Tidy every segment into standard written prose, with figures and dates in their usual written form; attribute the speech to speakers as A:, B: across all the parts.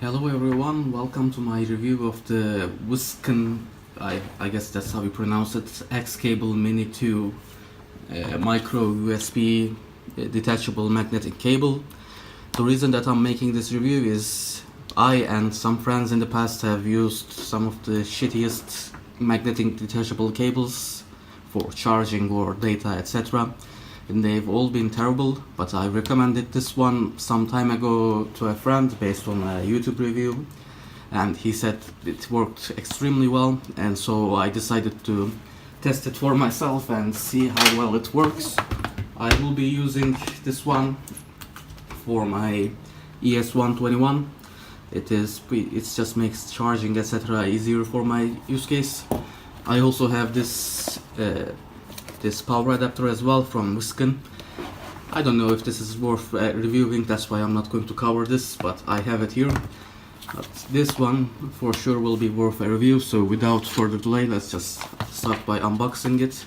A: Hello everyone, welcome to my review of the Wsken, I guess that's how you pronounce it, X Cable Mini 2 micro USB detachable magnetic cable. The reason that I'm making this review is I and some friends in the past have used some of the shittiest magnetic detachable cables for charging or data, etc. And they've all been terrible, but I recommended this one some time ago to a friend based on a YouTube review, and he said it worked extremely well, and so I decided to test it for myself and see how well it works. I will be using this one for my ES121. It just makes charging, etc. easier for my use case. I also have this power adapter as well from Wsken. I don't know if this is worth reviewing, that's why I'm not going to cover this, but I have it here. But this one for sure will be worth a review, so without further delay, let's just start by unboxing it.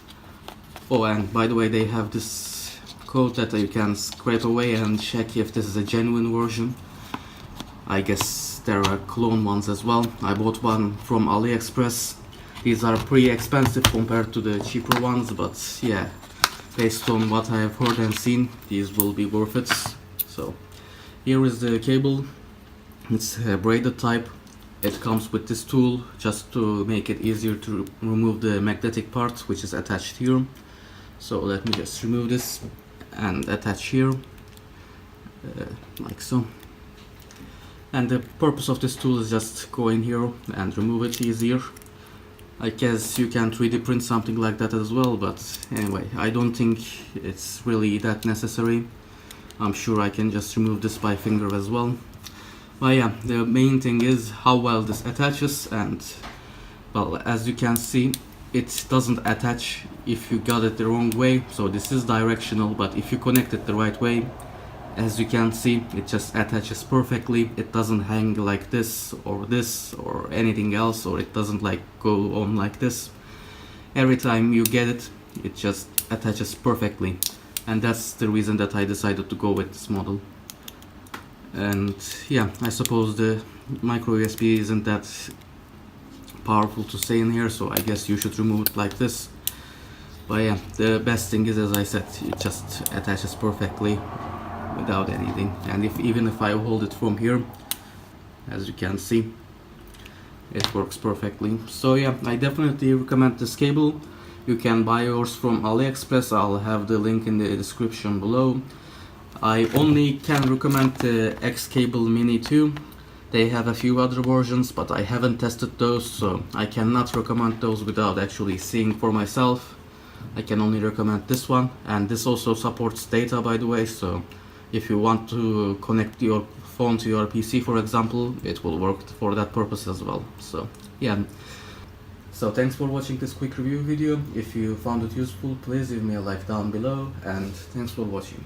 A: Oh, and by the way, they have this code that you can scrape away and check if this is a genuine version. I guess there are clone ones as well. I bought one from AliExpress. These are pretty expensive compared to the cheaper ones, but yeah, based on what I have heard and seen, these will be worth it. So here is the cable. It's a braided type. It comes with this tool just to make it easier to remove the magnetic part, which is attached here. So let me just remove this and attach here, like so. And the purpose of this tool is just go in here and remove it easier. I guess you can 3D print something like that as well, but anyway, I don't think it's really that necessary. I'm sure I can just remove this by finger as well. But yeah, the main thing is how well this attaches, and well, as you can see, it doesn't attach if you got it the wrong way. So this is directional, but if you connect it the right way, as you can see, it just attaches perfectly. It doesn't hang like this or anything else, or it doesn't like go on like this. Every time you get it, it just attaches perfectly, and that's the reason that I decided to go with this model. And yeah, I suppose the micro USB isn't that powerful to say in here, so I guess you should remove it like this. But yeah, the best thing is, as I said, it just attaches perfectly without anything. And even if I hold it from here, as you can see, it works perfectly. So yeah, I definitely recommend this cable. You can buy yours from AliExpress. I'll have the link in the description below. I only can recommend the X Cable Mini 2. They have a few other versions, but I haven't tested those, so I cannot recommend those without actually seeing for myself. I can only recommend this one, and this also supports data, by the way, so if you want to connect your phone to your PC, for example, it will work for that purpose as well. So yeah. So thanks for watching this quick review video. If you found it useful, please leave me a like down below, and thanks for watching.